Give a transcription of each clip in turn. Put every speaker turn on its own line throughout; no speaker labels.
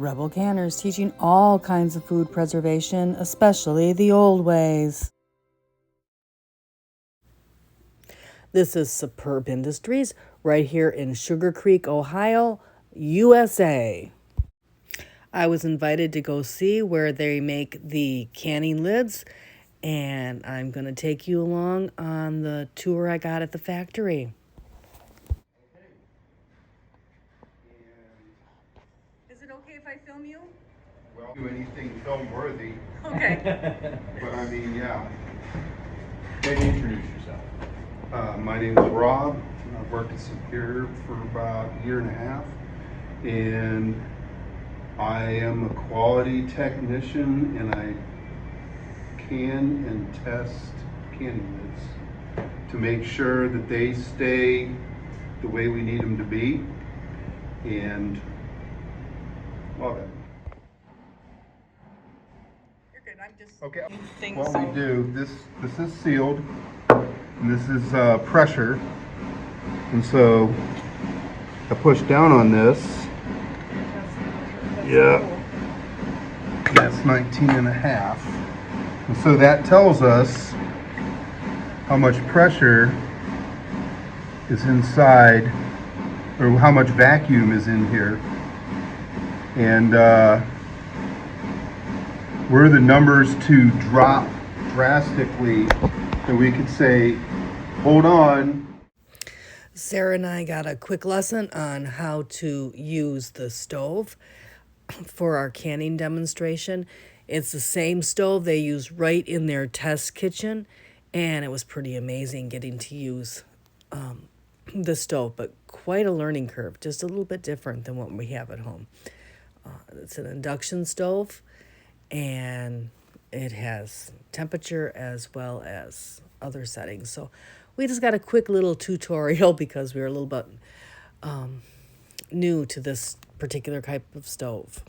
Rebel Canners, teaching all kinds of food preservation, especially the old ways. This is Superb Industries right here in Sugar Creek, Ohio, USA. I was invited to go see where they make the canning lids, and I'm going to take you along on the tour I got at the factory. Is it okay if I film you?
Well, do anything film worthy.
Okay.
But I mean, yeah.
Maybe introduce yourself.
My name is Rob. I've worked at Superior for about a year and a half. And I am a quality technician, and I can and test canning lids to make sure that they stay the way we need them to be. And love it.
You're good. I'm just
Okay.
things.
What we do, this is sealed, and this is pressure, and so I push down on this. Yeah, that's 19 and a half, and so that tells us how much pressure is inside, or how much vacuum is in here, and were the numbers to drop drastically, then we could say, hold on.
Sarah and I got a quick lesson on how to use the stove for our canning demonstration. It's the same stove they use right in their test kitchen, and it was pretty amazing getting to use the stove, but quite a learning curve, just a little bit different than what we have at home. It's an induction stove, and it has temperature as well as other settings. So we just got a quick little tutorial because we were a little bit new to this particular type of stove.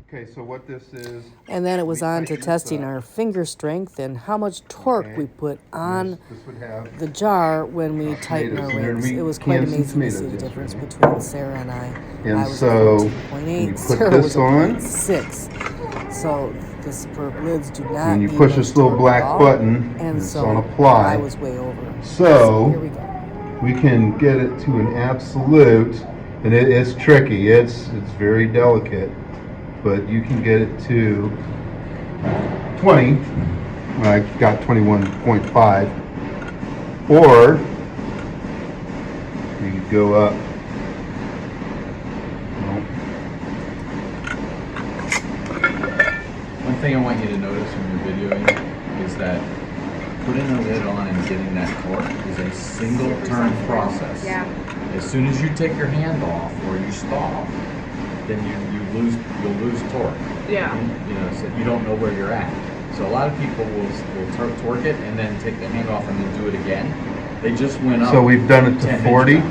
Okay, so what this is.
And then it was on to testing our finger strength and how much torque we put on
this would have
the jar when we tighten our rings. It was quite amazing to see the difference between Sarah and I.
And
I was
so,
at 14.8,
put
Sarah was
this
at
on.
0.6. So the Superb lids do not
And you
need
push
much
this little
torque
black
at all.
button,
And
it's
so
on apply.
I was way over.
So
Here we go.
we can get it to an absolute, and it is tricky. It's very delicate, but you can get it to 20. I got 21.5, or you could go up.
One thing I want you to notice when you're videoing is that putting the lid on and getting that torque is a single turn process.
Yeah.
As soon as you take your hand off or you stop, then you'll lose torque.
Yeah.
So you don't know where you're at. So a lot of people will torque it and then take the hand off and then do it again. They just went up.
So we've done it to
10
40,
inches.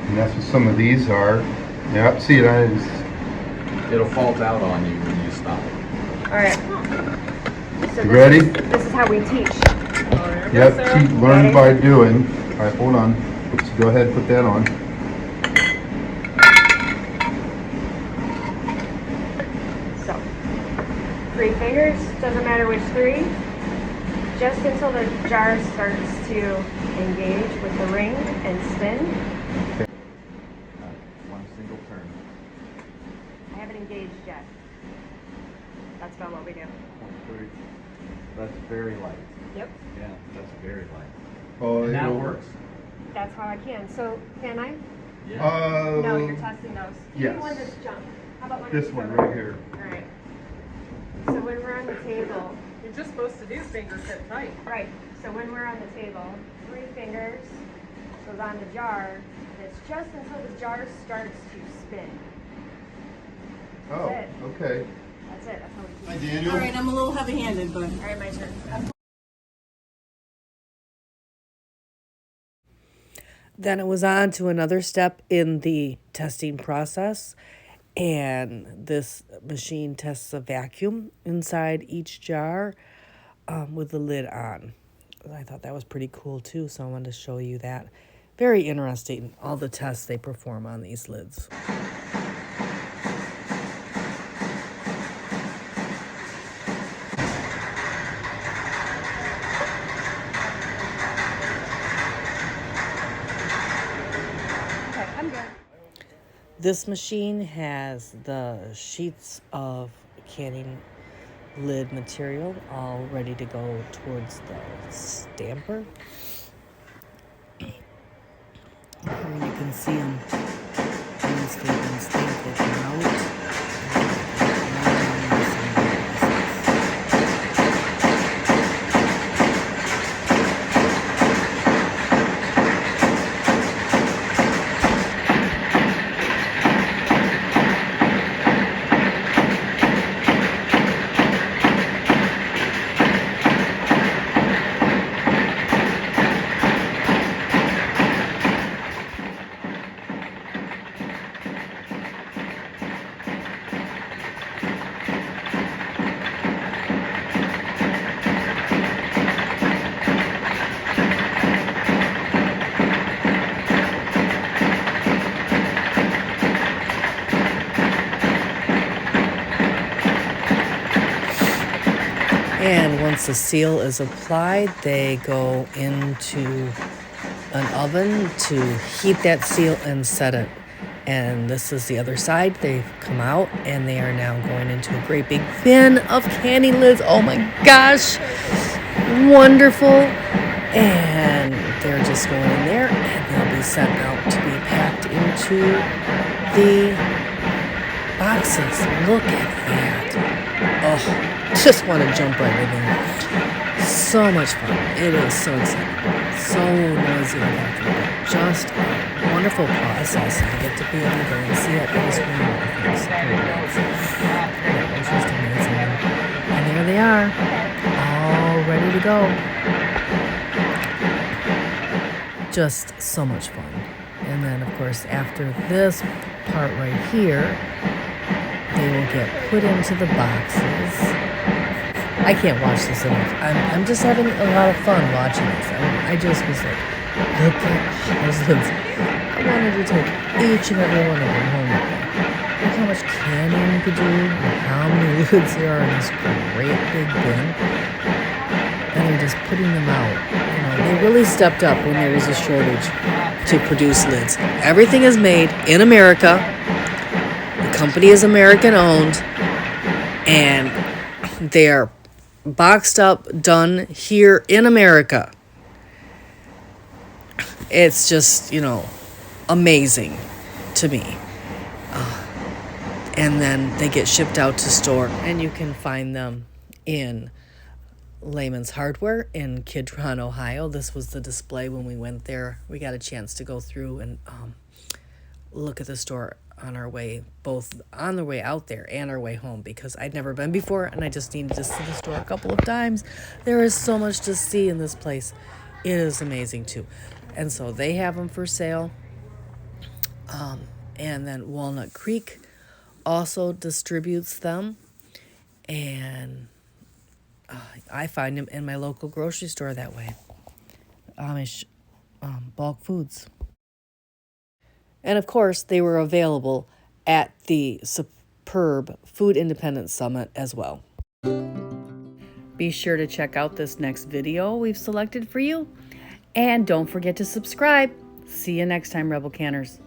and that's what some of these are. Yep, see that is.
It'll fault out on you when you stop.
All right. So
You ready?
This is how we teach.
Yep, learn by doing. All right, hold on. Let's go ahead and put that on.
So, 3 fingers, doesn't matter which 3, just until the jar starts to engage with the ring and spin.
Okay.
One single turn.
I haven't engaged yet. That's about what we do.
0.3. That's very light.
Yep.
Yeah, that's very light.
Oh,
And that works.
That's how I can. So, can I?
Yeah.
No, you're testing those. Give me
yes.
one that's junk. How about one
This
that's
one
junk?
right here.
All right. So when we're on the table,
You're just supposed to do fingertip tight.
right, so when we're on the table, 3 fingers goes on the jar, and it's just until the jar starts to spin.
Oh,
That's it.
okay.
That's it, that's how we
Hi,
teach.
Daniel.
All right, I'm a little heavy-handed, but
All right, my turn.
then it was on to another step in the testing process, and this machine tests a vacuum inside each jar with the lid on. I thought that was pretty cool too, so I wanted to show you that very interesting, all the tests they perform on these lids.
Okay, I'm good.
This machine has the sheets of canning lid material all ready to go towards the stamper. Here you can see them once they've been stamped, they come out. And once the seal is applied, they go into an oven to heat that seal and set it. And this is the other side. They've come out and they are now going into a great big bin of candy lids. Oh my gosh, wonderful. And they're just going in there and they'll be sent out to be packed into the boxes. Look at that. Oh. Just want to jump right in there. So much fun. It is so exciting. So noisy and active. Just a wonderful process. I get to be able to go and see it in screen. It was just amazing. And there they are, all ready to go. Just so much fun. And then, of course, after this part right here, they will get put into the boxes. I can't watch this enough. I'm just having a lot of fun watching this. I just was like, look at husbands. I wanted to take each and every one of them home with me. Look how much canning you could do and how many lids there are in this great big bin. And they're just putting them out. You know, they really stepped up when there was a shortage to produce lids. Everything is made in America. The company is American owned. And they are boxed up, done here in America. It's just, you know, amazing to me. And then they get shipped out to store, and you can find them in Lehman's Hardware in Kidron, Ohio. This was the display when we went there. We got a chance to go through and look at the store on our way, both on the way out there and our way home, because I'd never been before and I just needed to see the store a couple of times. There is so much to see in this place. It is amazing too. And so they have them for sale. And then Walnut Creek also distributes them. And I find them in my local grocery store that way. Amish bulk foods. And of course, they were available at the superb Food Independence Summit as well. Be sure to check out this next video we've selected for you. And don't forget to subscribe. See you next time, Rebel Canners.